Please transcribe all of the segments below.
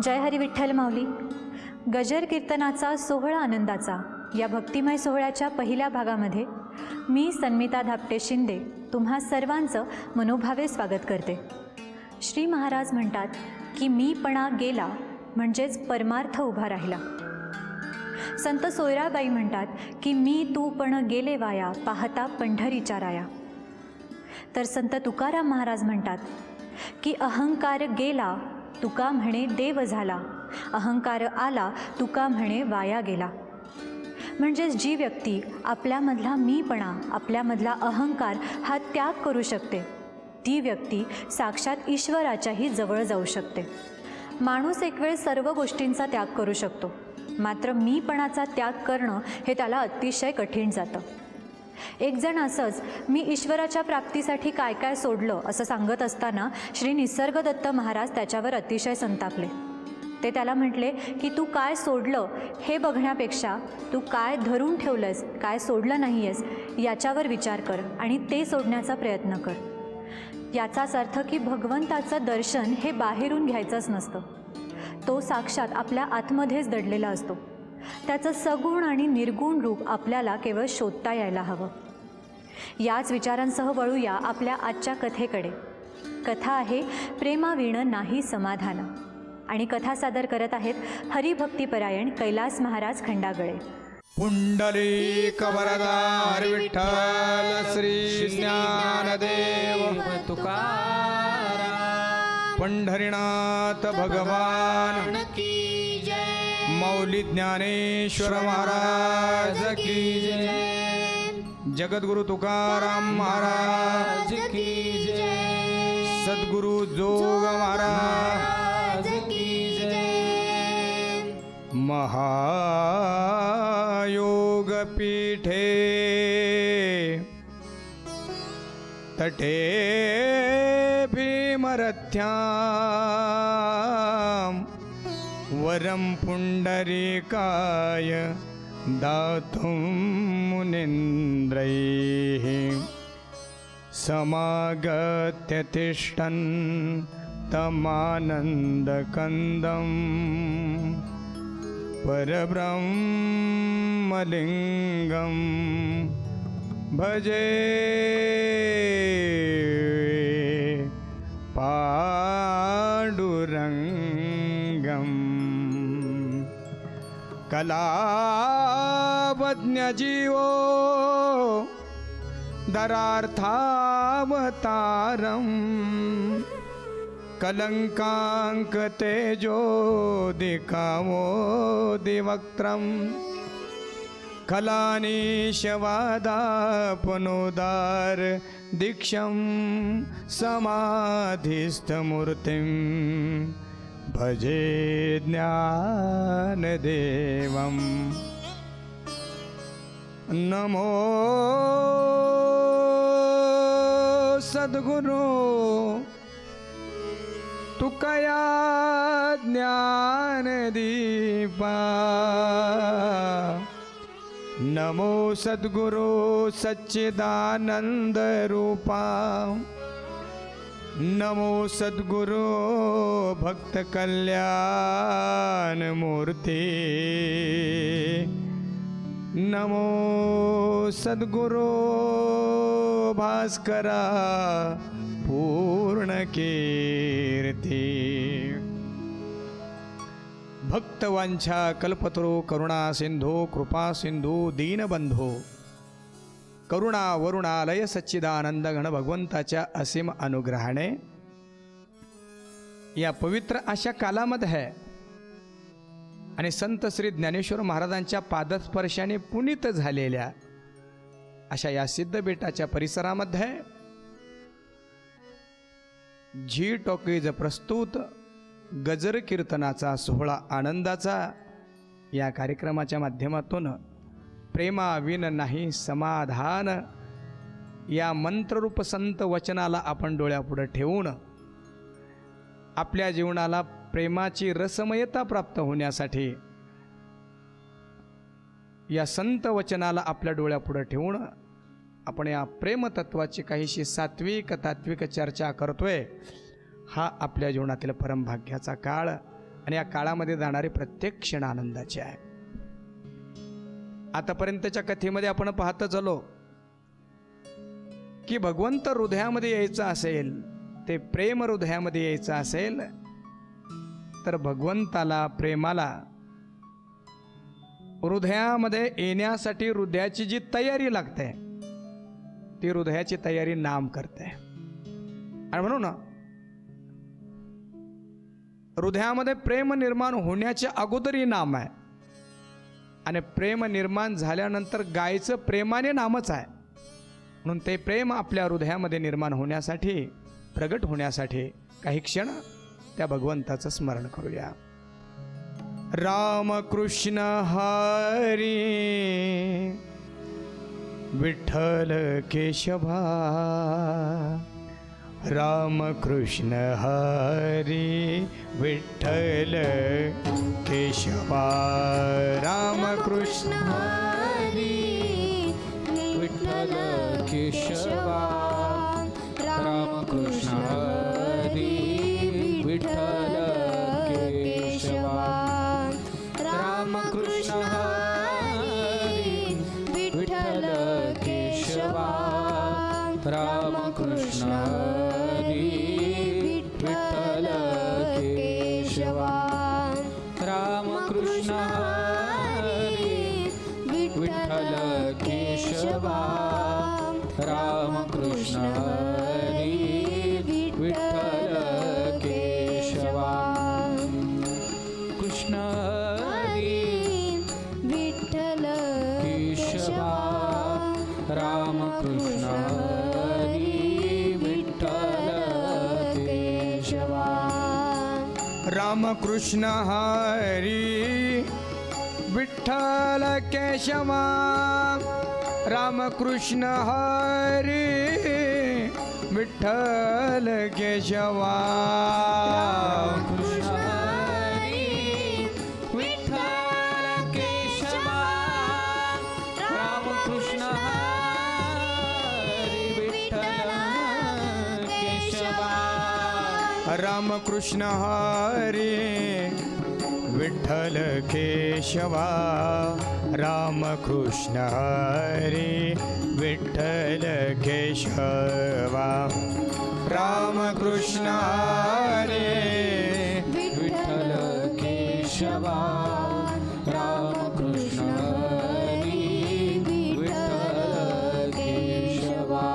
जय हरी विठ्ठल माऊली. गजर कीर्तनाचा सोहळा आनंदाचा या भक्तिमय सोहळ्याच्या पहिल्या भागामध्ये मी सन्मिता धापटे शिंदे तुम्हा सर्वांचं मनोभावे स्वागत करते. श्री महाराज म्हणतात की मीपणा गेला म्हणजेच परमार्थ उभा राहिला. संत सोयराबाई म्हणतात की मी तू पण गेले वाया पाहता पंढरीच्या राया. तर संत तुकाराम महाराज म्हणतात की अहंकार गेला तुका म्हणे देव झाला, अहंकार आला तुका म्हणे वाया गेला. म्हणजेच जी व्यक्ती आपल्यामधला मीपणा, आपल्यामधला अहंकार हा त्याग करू शकते ती व्यक्ती साक्षात ईश्वराच्याही जवळ जाऊ शकते. माणूस एक वेळ सर्व गोष्टींचा त्याग करू शकतो, मात्र मीपणाचा त्याग करणं हे त्याला अतिशय कठीण जातं. एक जण असंच मी ईश्वराच्या प्राप्तीसाठी काय काय सोडलं असं सांगत असताना श्री निसर्गदत्त महाराज त्याच्यावर अतिशय संतापले. ते त्याला म्हटले की तू काय सोडलं हे बघण्यापेक्षा तू काय धरून ठेवलंस, काय सोडलं नाही आहेस याच्यावर विचार कर आणि ते सोडण्याचा प्रयत्न कर. याचाच अर्थ की भगवंताचं दर्शन हे बाहेरून घ्यायचंच नसतं, तो साक्षात आपल्या आतमध्येच दडलेला असतो. त्याचं सगुण आणि निर्गुण रूप आपल्याला केवळ शोधता यायला हवं. याच विचारांसह वळूया आपल्या आजच्या कथेकडे. कथा आहे प्रेमाविण नाही समाधान आणि कथा सादर करत आहेत हरिभक्तीपरायण कैलास महाराज खंडागळे. पुंडलिक वरदार विठ्ठल श्री ज्ञानदेव तुकाराम पंढरीनाथ भगवान की जय. मौली ज्ञानेश्वर महाराज की जय. जगद्गुरु तुकाराम महाराज की जय. सद्गुरु जोग महाराज की जय. महायोग पीठे तटे भीमरथ्यां वरं पुंडरीकाय दातुं मुनीन्द्रैः समागत्य तिष्ठन् तमानन्दकन्दम् परब्रह्मलिङ्गं भजे पाण्डुरङ्गम्. कलावज्ञजीवो दरार्थावतारम् कलङ्काङ्कतेजो दिकामोदिवक्त्रं कलानीशवादापनोदार दीक्षं समाधिस्थमूर्तिं भजे ज्ञानदेवम्. नमो सद्गुरो तुकया ज्ञानदीपा. नमो सद्गुरो सच्चिदानंद रूपा. नमो सद्गुरो भक्त कल्याण मूर्ती. नमो सद्गुरो भास्करा पूर्ण कीर्ती. भक्तवांछा कल्पतरो करुणा सिंधो कृपा सिंधू दीनबंधो. करुणा वरुणालय सच्चिदानंद घन भगवंताच्या असीम अनुग्रहाने या पवित्र अशा कालामध्ये आणि संत श्री ज्ञानेश्वर महाराजांच्या पादस्पर्शाने पुनीत झालेल्या अशा या सिद्धबेटाच्या परिसरामध्ये झी टॉकीज प्रस्तुत गजर कीर्तनाचा सोहळा आनंदाचा या कार्यक्रमाच्या माध्यमातून प्रेमाविन नाही समाधान या मंत्ररूप संत वचनाला आपण डोळ्यापुढे ठेवून आपल्या जीवनाला प्रेमाची रसमयता प्राप्त होण्यासाठी या संत वचनाला आपल्या डोळ्यापुढे ठेवून आपण या प्रेमतत्वाची काहीशी सात्विक तात्विक चर्चा करतोय. हा आपल्या जीवनातील परमभाग्याचा काळ आणि या काळामध्ये जाणारे प्रत्येक क्षण आनंदाचे आहे. आतापर्यंतच्या कथेमध्ये आपण पाहत झालो की भगवंत हृदयामध्ये यायचं असेल, ते प्रेम हृदयामध्ये यायचं असेल तर भगवंताला, प्रेमाला हृदयामध्ये येण्यासाठी हृदयाची जी तयारी लागते ती हृदयाची तयारी नाम करते. आणि म्हणून हृदयामध्ये प्रेम निर्माण होण्याच्या अगोदरही नाम आहे आणि प्रेम निर्माण झाल्यानंतर गायचं प्रेमाने नामच आहे. म्हणून ते प्रेम आपल्या हृदयामध्ये निर्माण होण्यासाठी, प्रगट होण्यासाठी काही क्षण त्या भगवंताचं स्मरण करूया. राम कृष्ण हरी विठ्ठल केशवा, राम कृष्ण हरी विठ्ठल केशवा, राम कृष्ण हरी विठ्ठल केशवा, राम कृष्ण हरी विठ्ठल केशवा, राम कृष्ण हरी विठ्ठल केशवा, राम कृष्ण हरी विठ्ठल केशवा, राम कृष्ण हरी विठ्ठल केशवा, राम कृष्ण हरी विठ्ठल केशवा, कृष्ण हरी विठ्ठल केशवा, राम कृष्ण हरी विठ्ठल केशवा, राम कृष्ण हरी विठ्ठल केशवा, राम कृष्ण हरी विठ्ठल केशवा, कृष्ण हरी विठ्ठल केशवा, राम कृष्ण हरी विठ्ठल केशवा, राम कृष्ण हरी विठ्ठल केशवा, राम कृष्ण हरी विठ्ठल केशवा, राम कृष्ण हरी विठ्ठल केशवा, राम कृष्ण हरी विठ्ठल केशवा.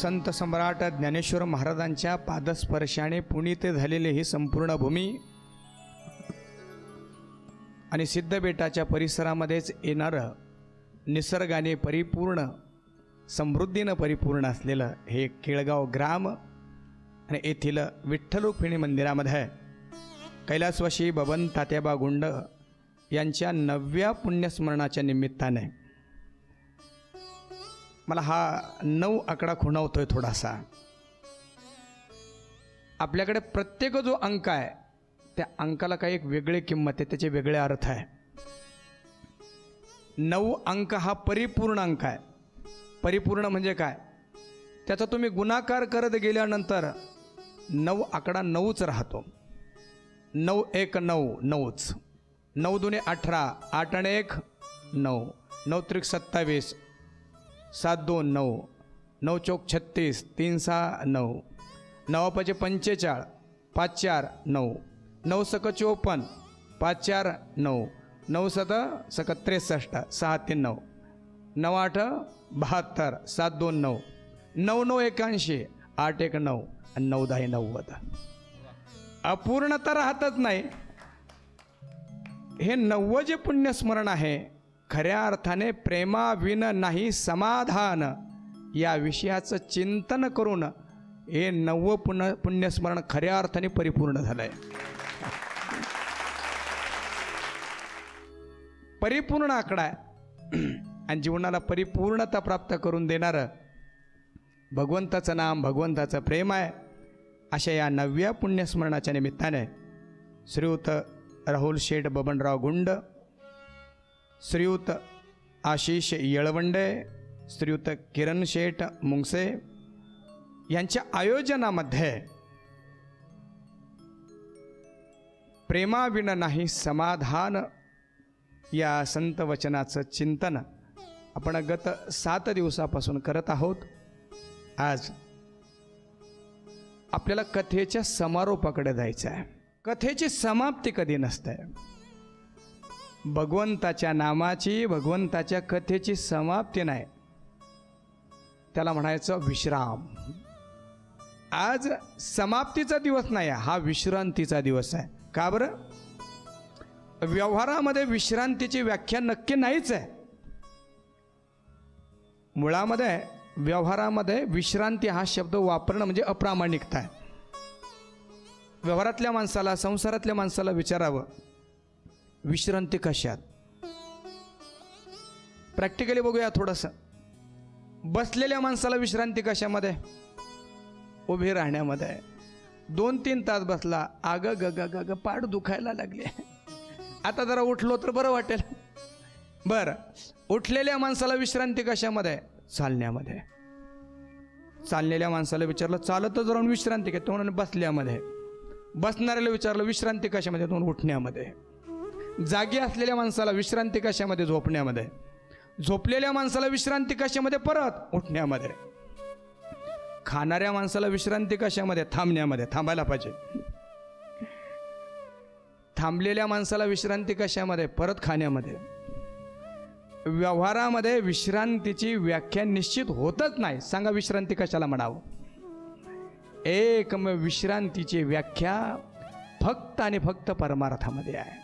संत सम्राट ज्ञानेश्वर महाराजांच्या पादस्पर्शाने पुनीत झालेली ही संपूर्ण भूमी आणि सिद्धबेटाच्या परिसरामध्येच येणारं निसर्गाने परिपूर्ण, समृद्धीनं परिपूर्ण असलेलं हे केळगाव ग्राम आणि येथील विठ्ठल रुक्मिणी मंदिरामध्ये कैलासवासी बबन तात्याबा गुंड यांच्या 9व्या पुण्यस्मरणाच्या निमित्ताने मला हा 9 आकडा खुणावतोय थोडासा. आपल्याकडे प्रत्येक जो अंक आहे त्या अंकाला काही एक वेगळी किंमत आहे, त्याचे वेगळे अर्थ आहे. 9 अंक हा परिपूर्ण अंक आहे. परिपूर्ण म्हणजे काय? त्याचा तुम्ही गुणाकार करत गेल्यानंतर 9 आकडा 9च राहतो. 9 1 9 9च, 9 2 18, 8 आणि 1 9, 9 त्रिक 27, 7 2 9, 9 चौक 36, 3 6 9, 9 5 45, 5 4 9, 9 सक 54, 5 4 9, 9 7 सक 63, 6 3 9, 9 8 72, 7 2 9, 9 9 81, 8 1 9 आणि 9 10 90. अपूर्णता राहतच नाही. हे 9 जे पुण्यस्मरण आहे, खऱ्या अर्थाने प्रेमाविन नाही समाधान या विषयाचं चिंतन करून हे 9 पुण्यस्मरण खऱ्या अर्थाने परिपूर्ण झालंय. परिपूर्ण आकडा आहे आणि जीवनाला परिपूर्णता प्राप्त करून देणारं भगवंताचं नाम, भगवंताचं प्रेम आहे. अशा या 9व्या पुण्यस्मरणाच्या निमित्ताने श्रीयुत राहुल शेठ बबनराव गुंड, श्रीयुत आशिष येळवंडे, श्रीयुत किरण शेठ मुंगसे, यांच्या आयोजनामध्ये प्रेमाविना नाही समाधान या संत वचनाचं चिंतन आपण गत 7 दिवसापासून करत आहोत. आज आपल्याला कथेच्या समारोपाकडे जायचं आहे. कथेची समाप्ती कधी नसते. भगवंताच्या नामाची, भगवंताच्या कथेची समाप्ती नाही, त्याला म्हणायचं विश्राम. आज समाप्तीचा दिवस नाही, हा विश्रांतीचा दिवस आहे. का बरं? व्यवहारामध्ये विश्रांतीची व्याख्या नक्की नाहीच आहे. मुळामध्ये व्यवहारामध्ये विश्रांती हा शब्द वापरणं म्हणजे अप्रामाणिकता आहे. व्यवहारातल्या माणसाला, संसारातल्या माणसाला विचारावं, विश्रांती कशात? प्रॅक्टिकली बघूया थोडंसं. बसलेल्या माणसाला विश्रांती कशामध्ये? उभे राहण्यामध्ये. 2-3 तास बसला, आग ग ग ग ग पाठ दुखायला लागले, आता जरा उठलो तर बरं वाटेल. बरं, उठलेल्या माणसाला विश्रांती कशामध्ये? चालण्यामध्ये. चाललेल्या माणसाला विचारलं चालतच राहून विश्रांती काय? तो म्हणाले बसल्यामध्ये. बसणाऱ्याला विचारलं विश्रांती कशामध्ये? तो उठण्यामध्ये. जागी असलेल्या माणसाला विश्रांती कशामध्ये? झोपण्यामध्ये. झोपलेल्या माणसाला विश्रांती कशामध्ये? परत उठण्यामध्ये. खाणाऱ्या माणसाला विश्रांती कशामध्ये? थांबण्यामध्ये. थांबायला पाहिजे. थांबलेल्या माणसाला विश्रांती कशामध्ये? परत खाण्यामध्ये. व्यवहारामध्ये विश्रांतीची व्याख्या निश्चित होतच नाही. सांगा विश्रांती कशाला म्हणावं? एकमेव विश्रांतीची व्याख्या फक्त आणि फक्त परमार्थामध्ये आहे.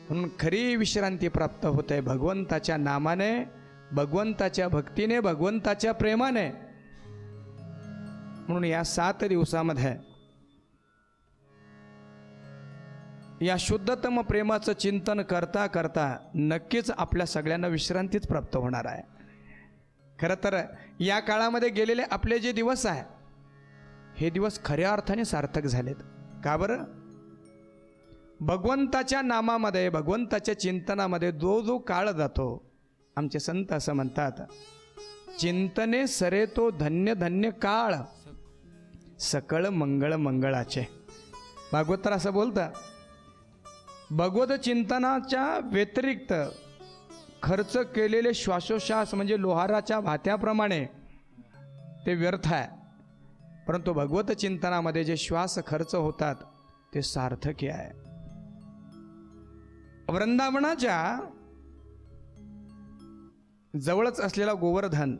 म्हणून खरी विश्रांती प्राप्त होते भगवंताच्या नामाने, भगवंताच्या भक्तीने, भगवंताच्या प्रेमाने. म्हणून या 7 दिवसामध्ये या शुद्धतम प्रेमाचं चिंतन करता करता नक्कीच आपल्या सगळ्यांना विश्रांतीच प्राप्त होणार आहे. खरं तर या काळामध्ये गेलेले आपले जे दिवस आहे, हे दिवस खऱ्या अर्थाने सार्थक झालेत. का बरं? भगवंताच्या नामामध्ये, भगवंताच्या चिंतनामध्ये जो काळ जातो, आमचे संत असं म्हणतात, चिंतने सरे तो धन्य धन्य काळ, सकळ मंगळ मंगळाचे. भागवतर असं बोलतं, भगवत चिंतनाच्या व्यतिरिक्त खर्च केलेले श्वासोश्वास म्हणजे लोहाराच्या भात्याप्रमाणे ते व्यर्थ आहे. परंतु भगवत चिंतनामध्ये जे श्वास खर्च होतात ते सार्थकी आहे. वृंदावनाच्या जवळच असलेला गोवर्धन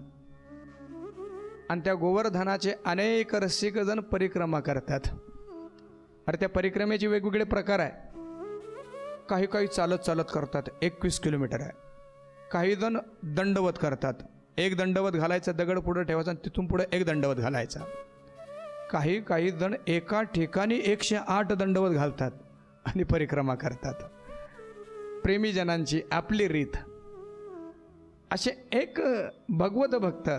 आणि त्या गोवर्धनाचे अनेक रसिकजण परिक्रमा करतात. अरे त्या परिक्रमेचे वेगवेगळे प्रकार आहे. काही काही चालत चालत करतात, 21 किलोमीटर आहे. काही जण दंडवत करतात, 1 दंडवत घालायचा, दगड पुढे ठेवायचा आणि तिथून पुढे 1 दंडवत घालायचा. काही जण एका ठिकाणी 108 दंडवत घालतात आणि परिक्रमा करतात. प्रेमीजनांची आपली रीत. असे एक भगवत भक्त,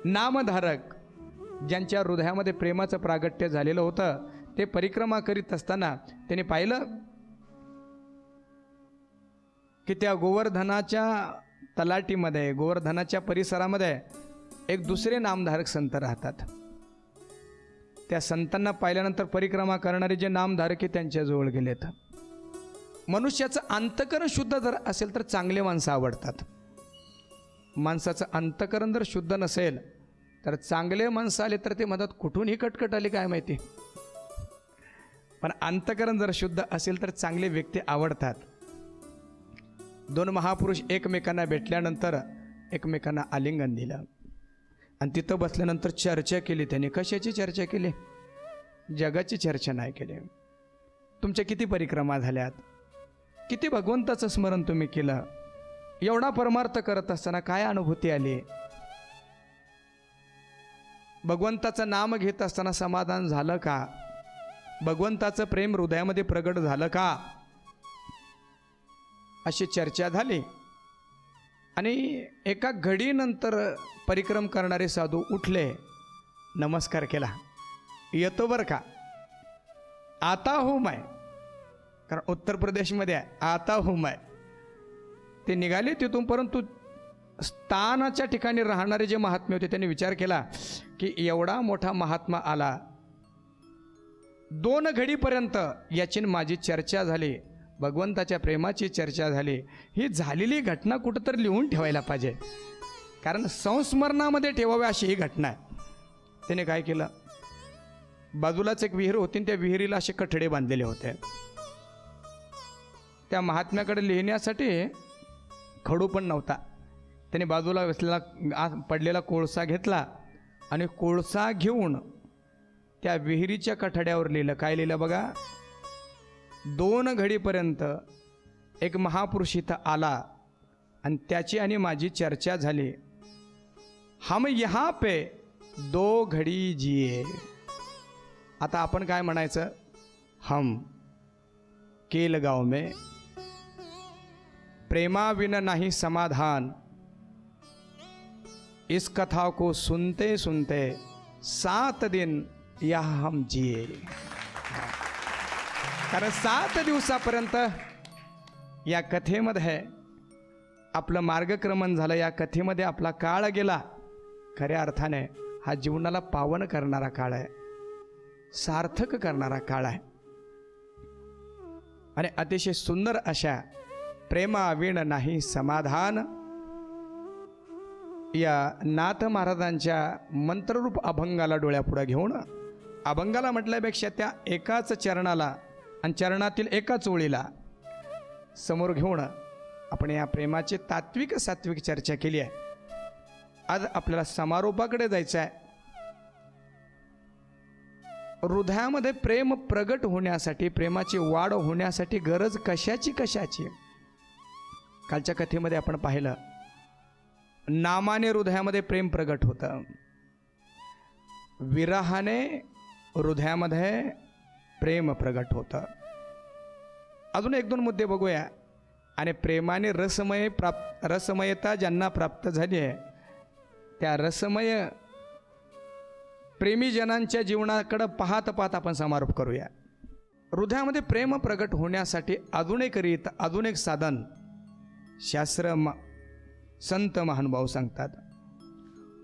नामधारक, ज्यांच्या हृदयामध्ये प्रेमाचं प्रागट्य झालेलं होतं, ते परिक्रमा करीत असताना त्यांनी पाहिलं की त्या गोवर्धनाच्या तलाटीमध्ये, गोवर्धनाच्या परिसरामध्ये एक दुसरे नामधारक संत राहतात. त्या संतांना पाहिल्यानंतर परिक्रमा करणारे जे नामधारक आहे त्यांच्याजवळ गेलेत. मनुष्याचं अंतकरण शुद्ध जर असेल तर चांगले माणसं आवडतात. माणसाचं अंतकरण जर शुद्ध नसेल तर चांगले माणसं आले तर ते म्हणतात कुठून ही कटकट आली काय माहिती. पण अंतकरण जर शुद्ध असेल तर चांगले व्यक्ती आवडतात. 2 महापुरुष एकमेकांना भेटल्यानंतर एकमेकांना आलिंगन दिलं आणि तिथं बसल्यानंतर चर्चा केली. त्यांनी कशाची चर्चा केली? जगाची चर्चा नाही केली. तुमच्या किती परिक्रमा झाल्यात, किती भगवंताचं स्मरण तुम्ही केलं, एवढा परमार्थ करत असताना काय अनुभूती आली, भगवंताचं नाम घेत असताना समाधान झालं का, भगवंताचं प्रेम हृदयामध्ये प्रगट झालं का, अशी चर्चा झाली. आणि एका घडीनंतर परिक्रम करणारे साधू उठले, नमस्कार केला, येतो बरं का, आता हो मैं, कारण उत्तर प्रदेशमध्ये आहे, आता हो मैं. ते निघाले तिथून, परंतु स्थानाच्या ठिकाणी राहणारे जे महात्मे होते त्यांनी विचार केला की एवढा मोठा महात्मा आला, 2 घडीपर्यंत याची माझी चर्चा झाली, भगवंताच्या प्रेमाची चर्चा झाली, ही झालेली घटना कुठंतरी लिहून ठेवायला पाहिजे, कारण संस्मरणामध्ये ठेवावी अशी ही घटना आहे. त्याने काय केलं, बाजूलाच एक विहीर होती, त्या विहिरीला असे कठडे बांधलेले होते. त्या महात्म्याकडे लिहिण्यासाठी खडू पण नव्हता. त्याने बाजूला असलेला पडलेला कोळसा घेतला आणि कोळसा घेऊन त्या विहिरीच्या कठड्यावर लिहिलं. काय लिहिलं बघा, 2 घडीपर्यंत एक महापुरुष इथं आला आणि त्याची आणि माझी चर्चा झाली. हम यहाँ पे 2 घडी जिये. आता आपण काय म्हणायचं, हम केलगाव में प्रेमा विन नहीं समाधान, इस कथा को सुनते सुनते 7 दिन यहाँ हम जिये. कारण 7 दिवसापर्यंत या कथेमध्ये आपलं मार्गक्रमण झालं, या कथेमध्ये आपला काळ गेला. खऱ्या अर्थाने हा जीवनाला पावन करणारा काळ आहे, सार्थक करणारा काळ आहे. आणि अतिशय सुंदर अशा प्रेमाविण नाही समाधान या नाथ महाराजांच्या मंत्ररूप अभंगाला डोळ्यापुढे घेऊन, अभंगाला म्हटल्यापेक्षा त्या एकाच चरणाला आणि चरणातील एकाच ओळीला समोर घेऊन आपण या प्रेमाची तात्विक सात्विक चर्चा केली आहे. आज आपल्याला समारोपाकडे जायचं आहे. हृदयामध्ये प्रेम प्रगट होण्यासाठी, प्रेमाची वाढ होण्यासाठी गरज कशाची कशाची. कालच्या कथेमध्ये आपण पाहिलं, नामाने हृदयामध्ये प्रेम प्रगट होतं, विरहाने हृदयामध्ये प्रेम प्रगट होतं. अजून 1-2 मुद्दे बघूया. आणि प्रेमाने रसमयता ज्यांना प्राप्त झाली आहे त्या रसमय प्रेमीजनांच्या जीवनाकडं पाहत पाहत आपण समारोप करूया. हृदयामध्ये प्रेम प्रगट होण्यासाठी अजून एक रीत, अजून एक साधन शास्त्र संत महानुभाव सांगतात.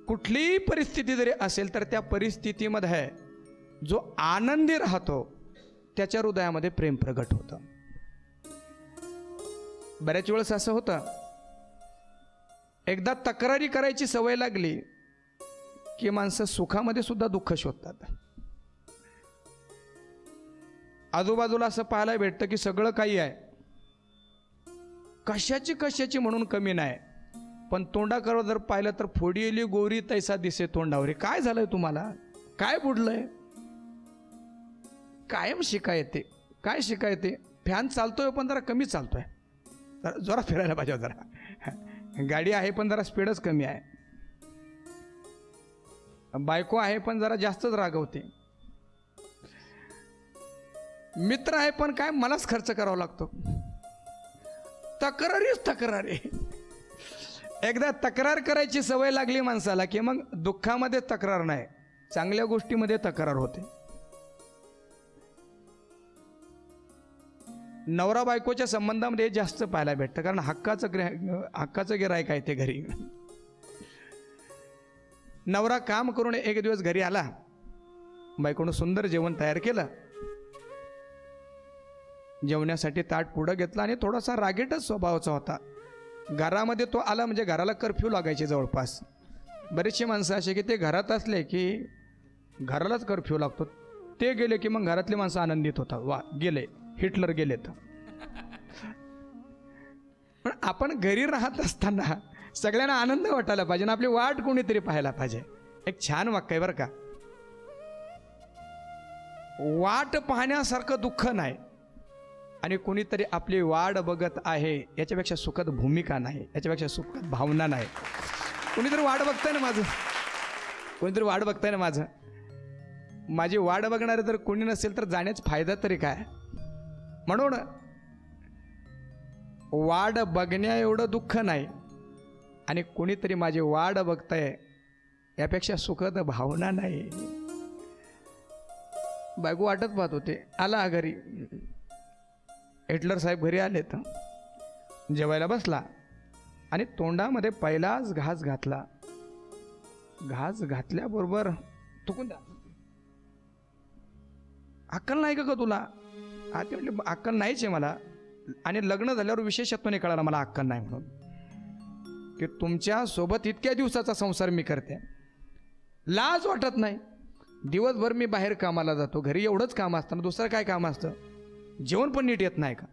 कुठलीही परिस्थिती जरी असेल तर त्या परिस्थितीमध्ये जो आनंदी राहतो त्याच्या हृदयामध्ये प्रेम प्रगट होतं. बऱ्याच वेळेस असं होतं, एकदा तक्रारी करायची सवय लागली की माणसं सुखामध्ये सुद्धा दुःख शोधतात. आजूबाजूला असं पाहायला भेटतं की सगळं काही आहे, कशाची म्हणून कमी नाही, पण तोंडाकडं जर पाहिलं तर फोडीली गोरी तैसा दिसे तोंडावरी. काय झालंय तुम्हाला, काय बुडलंय, कायम शिकायते. काय शिकायते, फॅन चालतोय पण जरा कमी चालतोय, जरा फिरायला पाहिजे, जरा गाडी आहे पण जरा स्पीडच कमी आहे, बायको आहे पण जरा जास्तच रागवते, मित्र आहे पण काय मलाच खर्च करावा लागतो. तक्रारी. एकदा तक्रार करायची सवय लागली माणसाला की मग दुःखामध्ये तक्रार नाही, चांगल्या गोष्टीमध्ये तक्रार होते. नवरा बायकोच्या संबंधामध्ये जास्त पाहायला भेटतं, कारण हक्काचं गिऱ्हाईक आहे ते घरी. नवरा काम करून एक दिवस घरी आला, बायकोनं सुंदर जेवण तयार केलं, जेवण्यासाठी ताट पुढं घेतलं आणि थोडासा रागीटच स्वभावाचा होता. घरामध्ये तो आला म्हणजे घराला कर्फ्यू लागायचे जवळपास. बरेचशी माणसं असे की ते घरात असले की घरालाच कर्फ्यू लागतो, ते गेले की मग घरातली माणसं आनंदित होतात, वा गेले, हिटलर गेलेत. पण आपण घरी राहत असताना सगळ्यांना आनंद वाटायला पाहिजे ना, आपली वाट कोणीतरी पाहायला पाहिजे. एक छान वाक्य आहे बरं का, वाट पाहण्यासारखं दुःख नाही आणि कोणीतरी आपली वाट बघत आहे याच्यापेक्षा सुखद भूमिका नाही, याच्यापेक्षा सुखद भावना नाही. कोणीतरी वाट बघताय ना माझं, कोणीतरी वाट बघताय ना माझं. माझी वाट बघणारे जर कोणी नसेल तर जाण्याचा फायदा तरी काय. म्हणून वाट बघण्या एवढं दुःख नाही आणि कोणीतरी माझी वाट बघताय यापेक्षा सुखद भावना नाही. बायको वाटत पाहत होते, आला घरी, हिटलर साहेब घरी आले तर जेवायला बसला आणि तोंडामध्ये पहिलाच घास घातला. घास घातल्याबरोबर थुकून द्या, अक्कल नाही का तुला? ते म्हटले अक्कल नाहीच आहे मला, आणि लग्न झाल्यावर विशेषत्वाने कळाला मला अक्कल नाही म्हणून, की तुमच्या सोबत इतक्या दिवसाचा संसार मी करते, लाज वाटत नाही. दिवसभर मी बाहेर कामाला जातो, घरी एवढंच काम असतं ना, दुसरं काय काम असतं? जेवण पण नीट येत नाही का?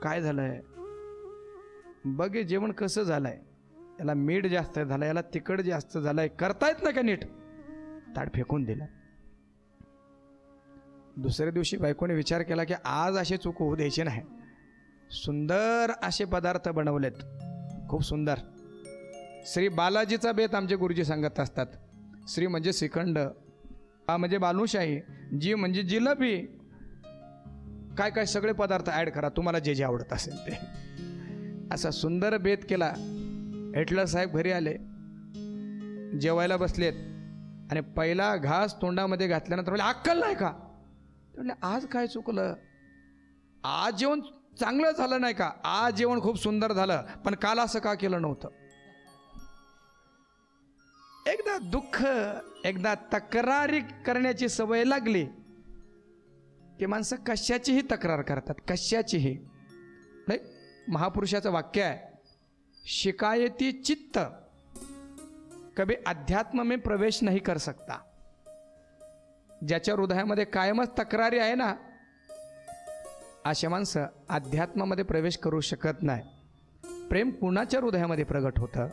काय झालंय बघ, हे जेवण कसं झालंय, याला मीठ जास्त झालं, याला तिखट जास्त झालंय, करता येत नाही का नीट? ताट फेकून दिला. दुसऱ्या दिवशी बायकोने विचार केला की आज असे चूक होऊ द्यायची नाही. सुंदर असे पदार्थ बनवलेत, खूप सुंदर. श्री बालाजीचा बेत आमचे गुरुजी सांगत असतात. श्री म्हणजे श्रीखंड, बा म्हणजे बालुशाही, जी म्हणजे जिलेबी, काय काय सगळे पदार्थ ॲड करा तुम्हाला जे जे आवडत असेल ते. असा सुंदर बेत केला. हिटलर साहेब घरी आले, जेवायला बसलेत, आणि पहिला घास तोंडामध्ये घातल्यानंतर म्हणजे अक्कल नाही का? म्हटलं आज काय चुकलं? आज जेवण चांगलं झालं नाही का? आज जेवण खूप सुंदर झालं, पण काल असं का केलं नव्हतं? एकदा दुःख, एकदा तक्रारी करण्याची सवय लागली की माणसं कशाचीही तक्रार करतात, कशाचीही. नाही, महापुरुषाचं वाक्य आहे, शिकायती चित्त कभी अध्यात्म में प्रवेश नहीं कर सकता. ज्याच्या हृदयामध्ये कायमच तक्रारी आहे ना, अशा माणसं अध्यात्मामध्ये प्रवेश करू शकत नाही. प्रेम कुणाच्या हृदयामध्ये प्रगट होतं?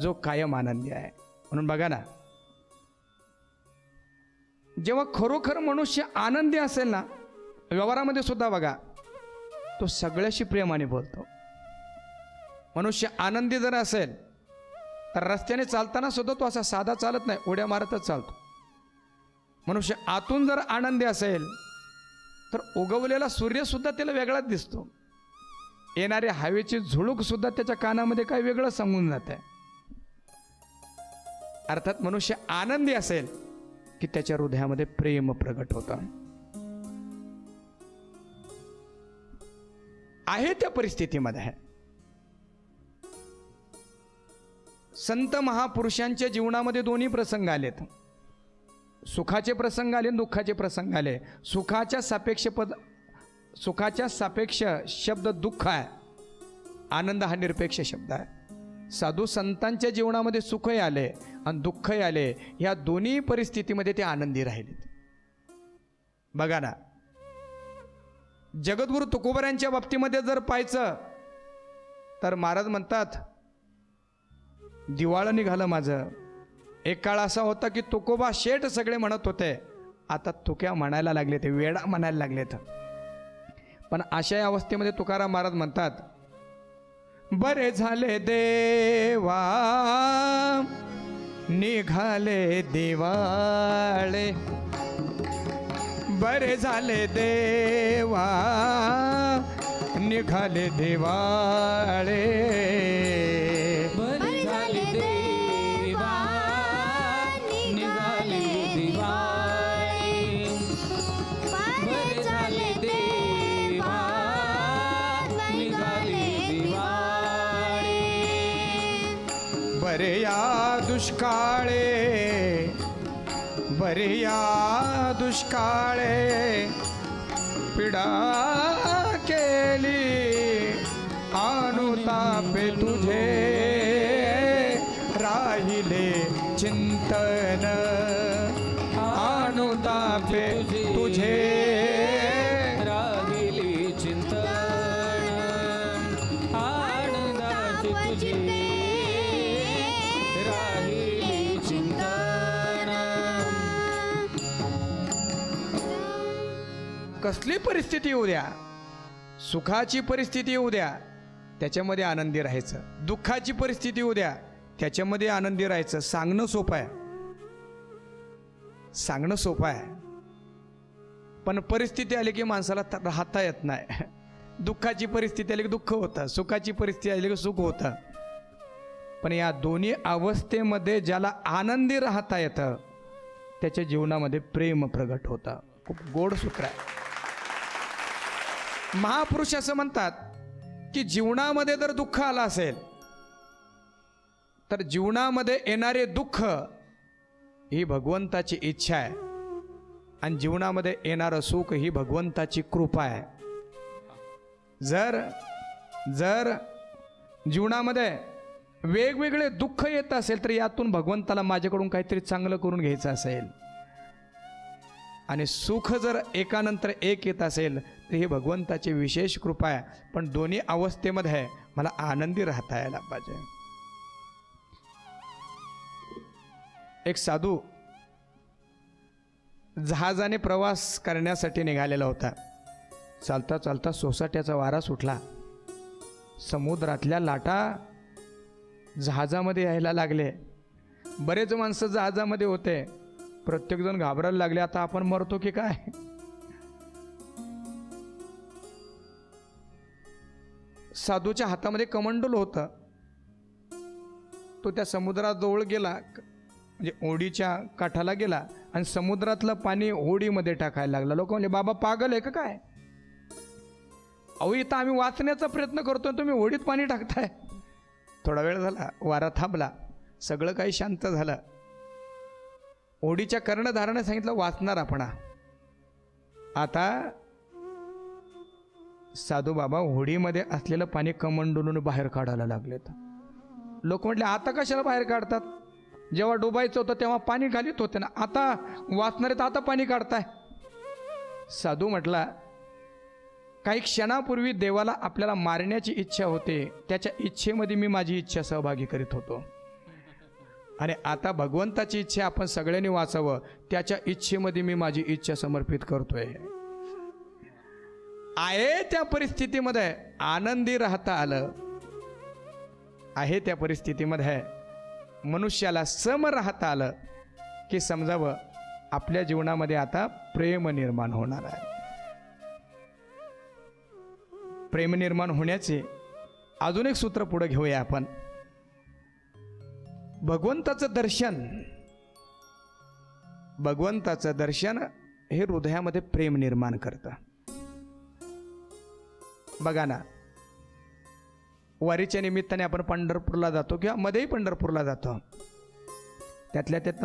जो कायम आनंदी आहे. म्हणून बघा ना, जेव्हा खरोखर मनुष्य आनंदी असेल ना, व्यवहारामध्ये सुद्धा बघा, तो सगळ्याशी प्रेमाने बोलतो. मनुष्य आनंदी जर असेल तर रस्त्याने चालताना सुद्धा तो असा साधा चालत नाही, उड्या मारतच चालतो. मनुष्य आतून जर आनंदी असेल तर उगवलेला सूर्यसुद्धा त्याला वेगळाच दिसतो. येणारी हवेची झुळूक सुद्धा त्याच्या कानामध्ये काही वेगळं सांगून जात आहे. अर्थात मनुष्य आनंदी असेल की त्याच्या हृदयामध्ये प्रेम प्रगट होतं. आहे त्या परिस्थितीमध्ये आहे. संत महापुरुषांच्या जीवनामध्ये दोन्ही प्रसंग आलेत. सुखाचे प्रसंग आले, दुःखाचे प्रसंग आले. सुखाच्या सापेक्ष शब्द दुःख आहे, आनंद हा निरपेक्ष शब्द आहे. साधू संतांच्या जीवनामध्ये सुखही आले आणि दुःखही आले. ह्या दोन्ही परिस्थितीमध्ये ते आनंदी राहिले. बघा ना, जगद्गुरु तुकोबारांच्या बाबतीमध्ये जर पाहायचं तर महाराज म्हणतात, दिवाळं निघालं माझं. एक काळ असा होता की तुकोबा शेठ सगळे म्हणत होते, आता तुक्या म्हणायला लागले, ते वेडा म्हणायला लागलेत. पण अशा अवस्थेमध्ये तुकाराम महाराज म्हणतात, बरे झाले देवा निघाले दिवाळे, बरे झाले देवा निघाले दिवाळे, बरे झाले देवा निघाले दिवाळे, बरे झाले देवा निघाले दिवाळे, बरे या दुष्काळे, बरे या दुष्काळे, पिडा केली अनुतापे तुझे, राहिले चिंतन अनुतापे तुझे, राहिली चिंतन आनंदाचे तुझे, राहिली चिंतन. कसली परिस्थिती येऊ द्या, सुखाची परिस्थिती येऊ द्या, त्याच्यामध्ये आनंदी राहायचं. दुःखाची परिस्थिती येऊ द्या, त्याच्यामध्ये आनंदी राहायचं. सांगणं सोपं आहे, सांगणं सोपं आहे, पण परिस्थिती आली की माणसाला राहता येत नाही. दुःखाची परिस्थिती आली की दुःख होतं, सुखाची परिस्थिती आली की सुख होतं. पण या दोन्ही अवस्थेमध्ये ज्याला आनंदी राहता येतं त्याच्या जीवनामध्ये प्रेम प्रगट होतं. खूप गोड सूत्र आहे. महापुरुष असं म्हणतात की जीवनामध्ये जर दुःख आलं असेल तर जीवनामध्ये येणारे दुःख ही भगवंताची इच्छा आहे आणि जीवनामध्ये येणारं सुख ही भगवंताची कृपा आहे. जर जर जीवनामध्ये वेगवेगळे दुःख येत असेल तर यातून भगवंताला माझ्याकडून काहीतरी चांगलं करून घ्यायचं असेल आणि सुख जर एकानंतर एक येत असेल तर ही भगवंताची विशेष कृपा आहे. पण दोन्ही अवस्थेमध्ये मला आनंदी राहता यायला पाहिजे. एक साधू जहाजाने प्रवास करण्यासाठी निघालेला होता. चालता चालता सोसाट्याचा वारा सुटला. समुद्रातल्या लाटा जहाजामध्ये यायला लागले. बरेच माणसं जहाजामध्ये होते. प्रत्येकजण घाबरायला लागले, आता आपण मरतो की काय. साधूच्या हातामध्ये कमंडल होतं. तो त्या समुद्राजवळ गेला, म्हणजे होडीच्या काठाला गेला आणि समुद्रातलं पाणी होडीमध्ये टाकायला लागला. लोक म्हणले, बाबा पागल आहे का काय? अहो, इथं आम्ही वाचण्याचा प्रयत्न करतोय, तुम्ही होडीत पाणी टाकताय. थोडा वेळ झाला, वारा थांबला, सगळं काही शांत झालं. होडीच्या कर्णधाराने सांगितलं, वाचणार आपण. आता साधू बाबा होडीमध्ये असलेलं पाणी कमंडलून बाहेर काढायला लागलेत. लोक म्हटले, आता कशाला बाहेर काढतात? जेव्हा डुबायचं होतं तेव्हा पाणी घालीत होते ना, आता वाचणारे तर आता पाणी काढताय. साधू म्हटला, काही क्षणापूर्वी देवाला आपल्याला मारण्याची इच्छा होते, त्याच्या इच्छेमध्ये मी माझी इच्छा सहभागी करीत होतो. आणि आता भगवंताची इच्छा आपण सगळ्यांनी वाचावं, त्याच्या इच्छेमध्ये मी माझी इच्छा समर्पित करतोय. आहे त्या परिस्थितीमध्ये आनंदी राहता आलं. आहे त्या परिस्थितीमध्ये मनुष्याला सम राहता आलं की समजावं आपल्या जीवनामध्ये आता प्रेम निर्माण होणार आहे. प्रेम निर्माण होण्याचे अजून एक सूत्र पुढे घेऊया आपण. भगवंताचं दर्शन हे हृदयामध्ये प्रेम निर्माण करतं. बघा ना, वारीच्या निमित्ताने आपण पंढरपूरला जातो किंवा मध्येही पंढरपूरला जातो. त्यातल्या त्यात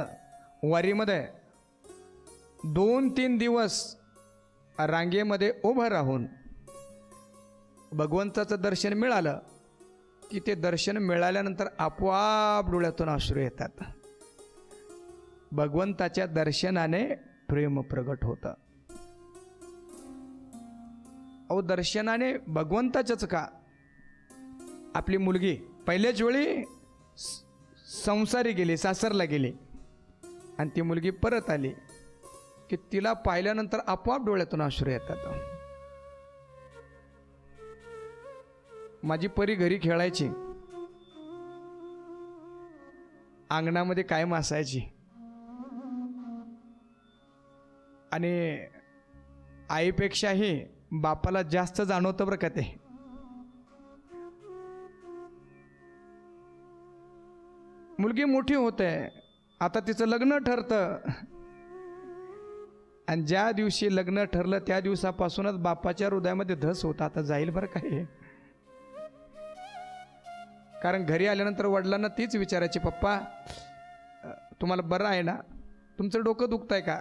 वारीमध्ये 2-3 दिवस रांगेमध्ये उभं राहून भगवंताचं दर्शन मिळालं की ते दर्शन मिळाल्यानंतर आपोआप डोळ्यातून अश्रू येतात. भगवंताच्या दर्शनाने प्रेम प्रगट होतं. अहो, दर्शनाने भगवंताच्याच का, आपली मुलगी पहिल्याच वेळी संसारी गेली, सासरला गेली आणि ती मुलगी परत आली की तिला पाहिल्यानंतर आपोआप डोळ्यातून अश्रू येतात. माझी परी घरी खेळायची, अंगणामध्ये कायम असायची आणि आईपेक्षाही बापाला जास्त जाणवतं बरं का ते. मुलगी मोठी होते, आता तिचं लग्न ठरतं आणि ज्या दिवशी लग्न ठरलं त्या दिवसापासूनच बापाच्या हृदयामध्ये धस होता, आता जाईल बरं काय. कारण घरी आल्यानंतर वडिलांना तीच विचारायची, पप्पा तुम्हाला बरं आहे ना, तुमचं डोकं दुखत आहे का,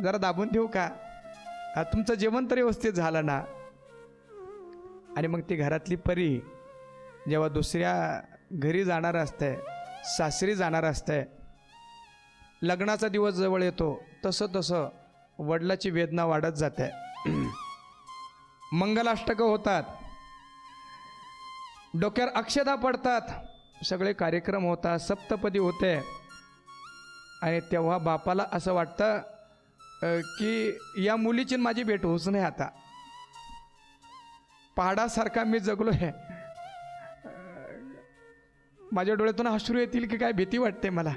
जरा दाबून देऊ का, तुमचं जेवण तरी व्यवस्थित झालं ना. आणि मग ती घरातली परी जेव्हा दुसऱ्या घरी जाणार असते, सासरी जाणार असते, लग्नाचा दिवस जवळ येतो, तसं तसं वडिलाची वेदना वाढत जाते. मंगलाष्टकं होतात, डोक्यावर अक्षता पडतात, सगळे कार्यक्रम होतात, सप्तपदी होते आणि तेव्हा बापाला असं वाटतं की या मुलीची माझी भेट होऊच नाही. आता पहाडासारखा मी जगलो आहे, माझ्या डोळ्यातून अश्रू येतील की काय भीती वाटते मला.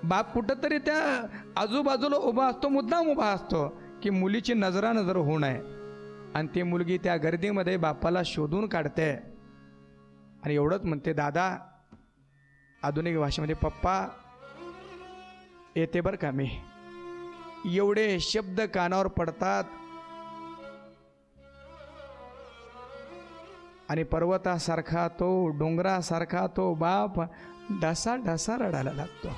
बाप कुठंतरी त्या आजूबाजूला उभा असतो, मुद्दाम उभा असतो की मुलीची नजरानजर होऊ नये. आणि ती मुलगी त्या गर्दीमध्ये बापाला शोधून काढते आणि एवढंच म्हणते, दादा, आधुनिक भाषेमध्ये पप्पा येते बरं का मी. एवढे शब्द कानावर पडतात आणि पर्वतासारखा तो, डोंगरासारखा तो बाप ढसा ढसा रडायला लागतो.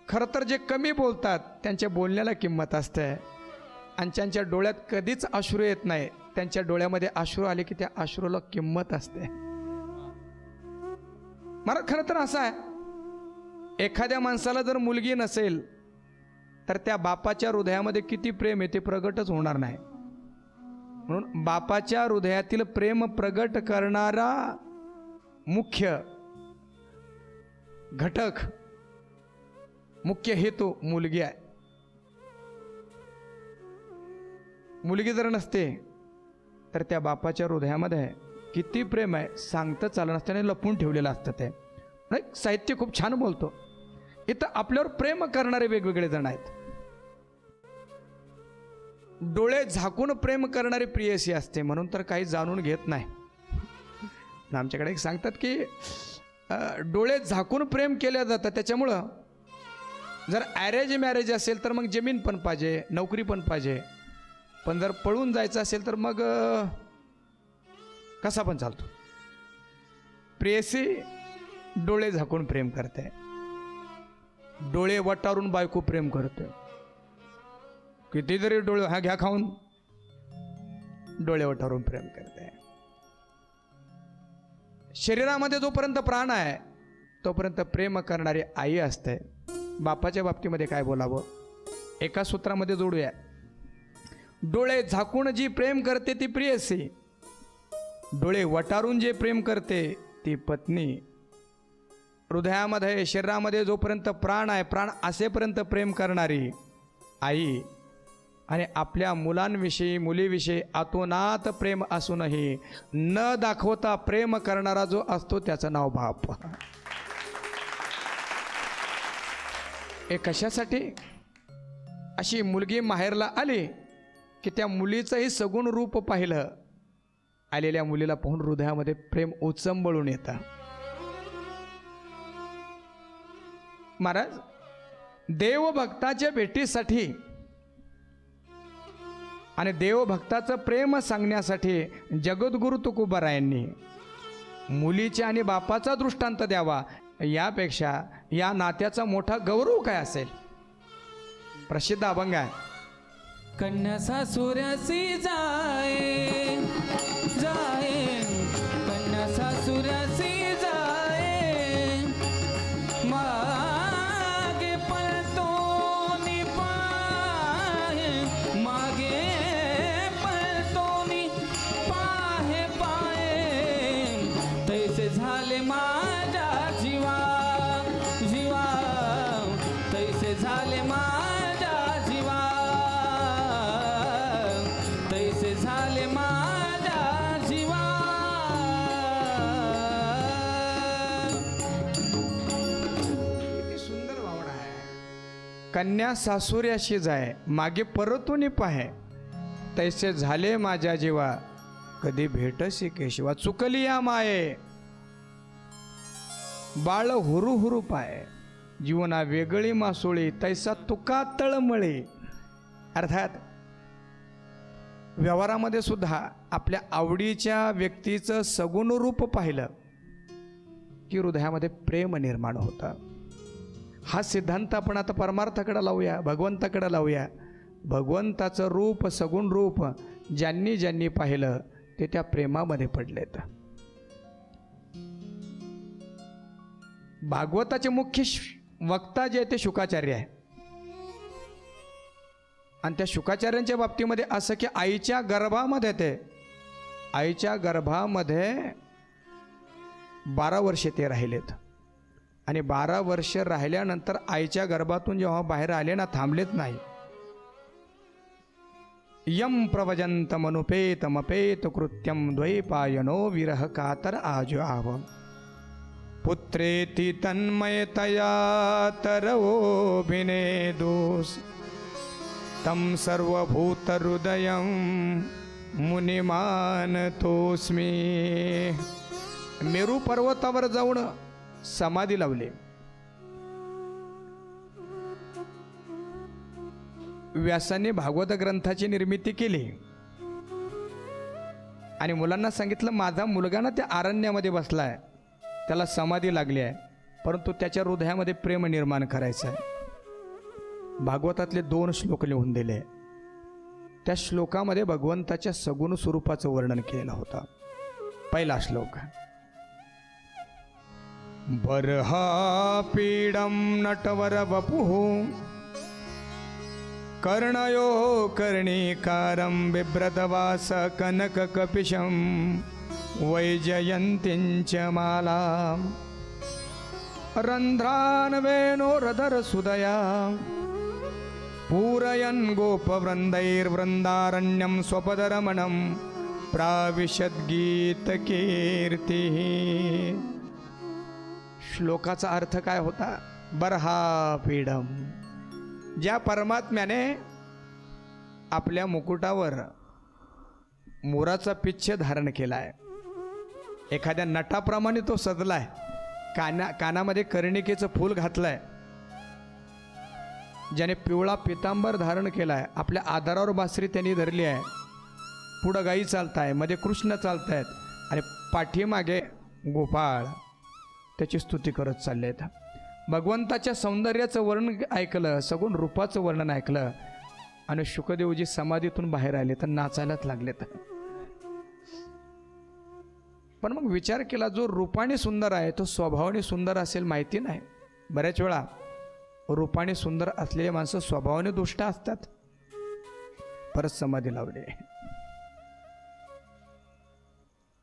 खरं तर जे कमी बोलतात त्यांच्या बोलण्याला किंमत असते, आणि त्यांच्या डोळ्यात कधीच अश्रू येत नाही, त्यांच्या डोळ्यामध्ये अश्रू आले की त्या अश्रूला किंमत असते. मला खरं तर असं आहे, एखाद्या माणसाला जर मुलगी नसेल तर त्या बापाच्या हृदयामध्ये किती प्रेम आहे ते प्रगटच होणार नाही. म्हणून बापाच्या हृदयातील प्रेम प्रगट करणारा मुख्य घटक, मुख्य हेतू मुलगी आहे. मुलगी जर नसते तर त्या बापाच्या हृदयामध्ये किती प्रेम आहे सांगतं चाललं नसतं, आणि लपून ठेवलेलं असतं. ते साहित्य खूप छान बोलतो. इथं आपल्यावर प्रेम करणारे वेगवेगळे जण आहेत. डोळे झाकून प्रेम करणारी प्रियसी असते, म्हणून तर काही जाणून घेत नाही. आमच्याकडे एक सांगतात की डोळे झाकून प्रेम केलं जातं. त्याच्यामुळं जर ॲरेंज मॅरेज असेल तर मग जमीन पण पाहिजे, नोकरी पण पाहिजे, पण जर पळून जायचं असेल तर मग कसा पण चालतो. प्रेयसी डोळे झाकून प्रेम करते, डोळे वटारून बायको प्रेम करते. किती जरी डोळे हा घ्या खाऊन, डोळे वटारून प्रेम करते. शरीरामध्ये जोपर्यंत प्राण आहे तोपर्यंत प्रेम करणारी आई असते. बापाच्या बाबतीमध्ये काय बोलावं, एका सूत्रामध्ये जोडूया. डोळे झाकून जी प्रेम करते ती प्रियसी, डोळे वटारून जे प्रेम करते ती पत्नी. हृदयामध्ये शरीरामध्ये जोपर्यंत प्राण आहे, प्राण असेपर्यंत प्रेम करणारी आई, आणि आपल्या मुलांविषयी मुलीविषयी आतोनात प्रेम असूनही न दाखवता प्रेम करणारा जो असतो त्याचं नाव बाप. हे कशासाठी? अशी मुलगी माहेरला आली की त्या मुलीचंही सगुण रूप पाहिलं, आलेल्या मुलीला पाहून हृदयामध्ये प्रेम उचंबळून येतं. महाराज, देवभक्ताच्या भेटीसाठी आणि देवभक्ताचं प्रेम सांगण्यासाठी जगद्गुरु तुकोबारायांनी मुलीच्या आणि बापाचा दृष्टांत द्यावा, यापेक्षा या नात्याचा मोठा गौरव काय असेल. प्रसिद्ध अभंग आहे. कन्या सासुऱ्यासी जाए जाए, कन्या सासुऱ्यासी जाए, मागे पलटोनी पाहे, मागे पलटोनी पाहे पाहे, तैसे झाले माझ्या जीवा जीवा, तैसे झाले माझ्या जीवा, तैसे झाले माझ्या जीवा. किती सुंदर भावना आहे. कन्या सासुऱ्याशी जाय, मागे परतून पाहे, तैसे झाले माझ्या जीवा, कधी भेटसी केशवा. चुकली या माये, बाळ हुरू हुरू पाय, जीवना वेगळी मासोळी, तैसा तुका तळमळे. अर्थात व्यवहारामध्ये सुद्धा आपल्या आवडीच्या व्यक्तीचं सगुण रूप पाहिलं की हृदयामध्ये प्रेम निर्माण होतं. हा सिद्धांत आपण आता परमार्थाकडे लावूया, भगवंताकडे लावूया. भगवंताचं रूप, सगुण रूप ज्यांनी ज्यांनी पाहिलं ते त्या प्रेमामध्ये पडलेत. भागवताचे मुख्य वक्ता जे आहे ते शुकाचार्य आहे, आणि त्या शुकाचार्यांच्या बाबतीमध्ये असं की आईच्या गर्भामध्ये, ते आईच्या गर्भामध्ये 12 वर्षे ते राहिलेत, आणि 12 वर्ष राहिल्यानंतर आईच्या गर्भातून जेव्हा बाहेर आले ना, थांबलेत नाही. यम प्रवजंतमनुपेतमपेत कृत्यम द्वैपायनो विरह कातर आजुआव. पुत्रेति तन्मयतया तरवोभिनेदोष, तम सर्वभूतहृदयं मुनिमानतोस्मी. मेरू पर्वतावर जाऊन समाधी लावली. व्यासाने भागवत ग्रंथाची निर्मिती केली. आणि मुलांना सांगितलं माझा मुलगा ना त्या अरण्यामध्ये बसला आहे, त्याला समाधी लागली आहे, परंतु त्याच्या हृदयामध्ये प्रेम निर्माण करायचं आहे. भागवतातले 2 श्लोक लिहून दिले. त्या श्लोकामध्ये भगवंताच्या सगुण स्वरूपाचं वर्णन केलं होतं. पहिला श्लोक, बर्हापीडं नटवर वपुः कर्णयो कर्णिकारं बिभ्रतवास कनककपिशं वैजयन्तीञ्च मालां रन्ध्रान्वेणोरधरसुदया पूरयन् गोपवृन्दैर्वृन्दारण्यं स्वपदरमणं प्राविशद्गीतकीर्तिः. श्लोकाचा अर्थ काय होता? बर्हापीडम, ज्या परमात्म्याने आपल्या मुकुटावर मोराचा पिच्छ धारण केलाय, एखाद्या नटाप्रमाणे तो सजलाय, कानामध्ये कर्णिकेचं फूल घातलंय, ज्याने पिवळा पितांबर धारण केलाय, आपल्या आधारावर बासरी त्यांनी धरली आहे, पुढं गाई चालताय, मध्ये कृष्ण चालतायत आणि पाठीमागे गोपाळ त्याची स्तुती करत चालले आहेत. भगवंताच्या सौंदर्याचं वर्णन ऐकलं, सगुण रूपाचं वर्णन ऐकलं आणि शुकदेवजी समाधीतून बाहेर आले तर नाचायलाच लागलेत. पण मग विचार केला, जो रूपाने सुंदर आहे तो स्वभावाने सुंदर असेल माहिती नाही. बऱ्याच वेळा रूपाने सुंदर असलेले माणसं स्वभावाने दुष्ट असतात. परत समाधी लावली.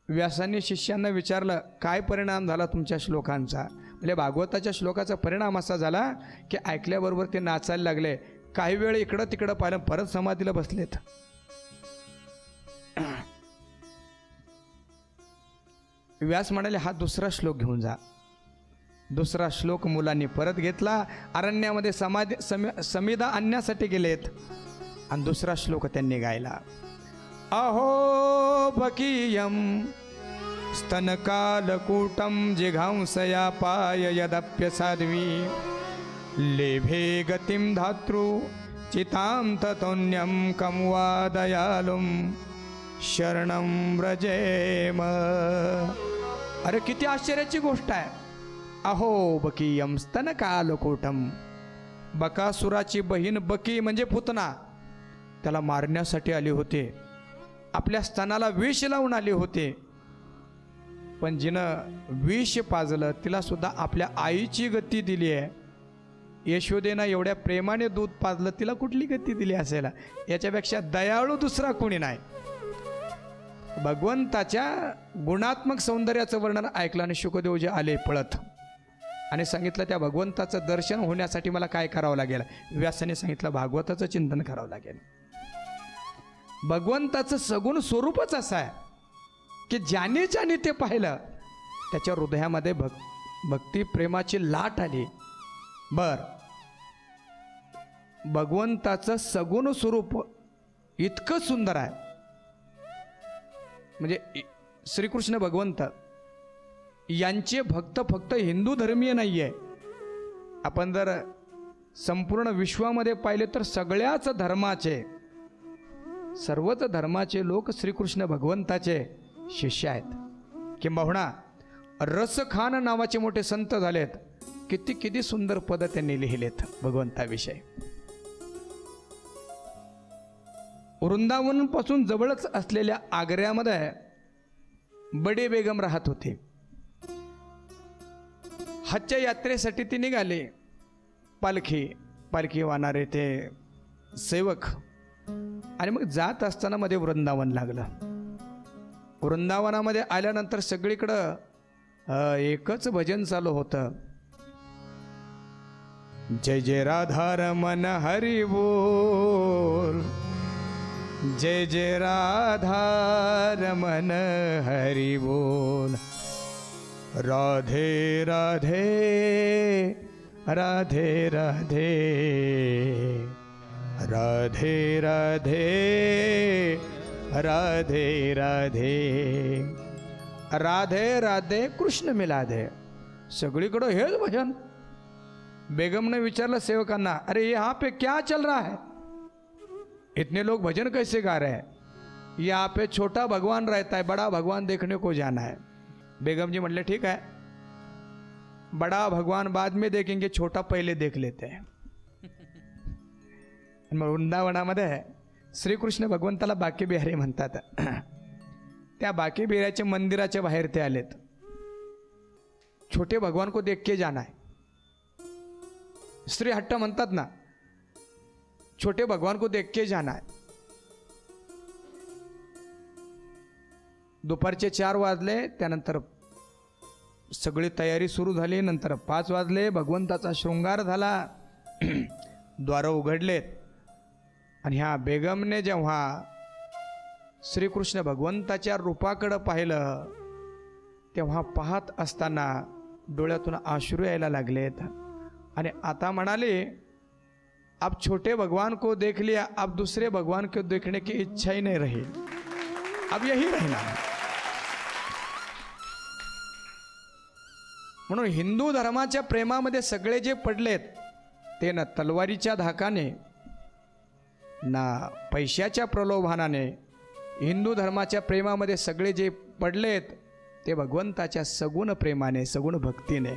व्यासांनी शिष्यांना विचारलं, काय परिणाम झाला तुमच्या श्लोकांचा? म्हणजे भागवताच्या श्लोकाचा परिणाम असा झाला की ऐकल्याबरोबर ते नाचायला लागले. काही वेळ इकडं तिकडं पाहिलं, परत समाधीला बसलेत. व्यास म्हणाले, हा दुसरा श्लोक घेऊन जा. दुसरा श्लोक मुलांनी परत घेतला. अरण्यामध्ये समिधा आणण्यासाठी गेलेत आणि दुसरा श्लोक त्यांनी गायला. अहो बकीयम स्तनकालकूटं जिघांसया पाय यदप्य साध्वी लेभे गतिं धातृ चितां ततोन्यं कं वा दयालुं शरणं व्रजेम. अरे किती आश्चर्याची गोष्ट आहे. अहो बकीयम स्तनकालकूटम, बकासुराची बहीण बकी म्हणजे पुतना, त्याला मारण्यासाठी आले होते, आपल्या स्तनाला विष लावून आले होते. पण जिनं विष पाजलं तिला सुद्धा आपल्या आईची गती दिली आहे. यशोदेनं एवढ्या प्रेमाने दूध पाजलं, तिला कुठली गती दिली असेल? याच्यापेक्षा दयाळू दुसरा कोणी नाही. भगवंताच्या गुणात्मक सौंदर्याचं वर्णन ऐकलं आणि शुकदेवजी आले पळत आणि सांगितलं, त्या भगवंताचं दर्शन होण्यासाठी मला काय करावं लागेल? व्यासाने सांगितलं, भागवताचं चिंतन करावं लागेल. भगवंताचं सगुण स्वरूपच असं आहे की ज्याने ज्याने ते पाहिलं त्याच्या हृदयामध्ये भक्ती प्रेमाची लाट आली. भगवंताचं सगुण स्वरूप इतकं सुंदर आहे, म्हणजे श्रीकृष्ण भगवंत यांचे भक्त फक्त हिंदू धर्मीय नाही आहे. आपण जर संपूर्ण विश्वामध्ये पाहिले तर सगळ्याच धर्माचे, सर्वच धर्माचे लोक श्रीकृष्ण भगवंताचे शिष्य आहेत. किंबहुना रसखान नावाचे मोठे संत झालेत, किती किती सुंदर पद त्यांनी लिहिलेत भगवंताविषयी. वृंदावन पासून जवळच असलेल्या आग्र्यामध्ये बडी बेगम राहत होती. हजच्या यात्रेसाठी ती निघाली. पालखी वाहणारे ते सेवक, आणि मग जात असताना मध्ये वृंदावन लागलं. वृंदावनामध्ये आल्यानंतर सगळीकडं एकच भजन चालू होतं, जय जय राधा रमण हरी बोल, जय जय राधा रमण हरी बोल, राधे राधे राधे राधे राधे राधे राधे राधे राधे राधे कृष्ण मिला दे. सगळीकडं हेच भजन. बेगम ने विचारला सेवकांना, अरे यहाँ पे क्या चल रहा है? इतने लोग भजन कैसे गा रहे हैं? यहाँ पे छोटा भगवान रहता है, बड़ा भगवान देखने को जाना है. बेगम जी म्हटले ठीक है, बड़ा भगवान बाद में देखेंगे, छोटा पहिले देख लेते हैं. मग वृंदावनामध्ये श्रीकृष्ण भगवंताला बाकी बिहारी म्हणतात. त्या बाकी बिहाऱ्याच्या मंदिराच्या बाहेर ते आलेत. छोटे भगवान को देख के जाना है. श्री हट्ट म्हणतात ना, छोटे भगवान को देख के जाना है. दुपारचे 4 वाजले, त्यानंतर सगळी तयारी सुरू झाली. नंतर 5 वाजले, भगवंताचा शृंगार झाला, द्वार उघडलेत. आणि ह्या बेगमने जेव्हा श्रीकृष्ण भगवंताच्या रूपाकडं पाहिलं, तेव्हा पाहत असताना डोळ्यातून अश्रू यायला लागलेत. आणि आता म्हणाले, अब छोटे भगवान को देख लिया, अब दूसरे भगवान को देखने की इच्छा ही नहीं रही, अब यही रहना. म्हणून हिंदू धर्माच्या प्रेमामध्ये सगळे जे पडलेत, ते ना तलवारीच्या धाकाने ना पैशाच्या प्रलोभनाने, हिंदू धर्माच्या प्रेमामध्ये सगळे जे पडलेत ते भगवंताच्या सगुण प्रेमाने, सगुण भक्तीने.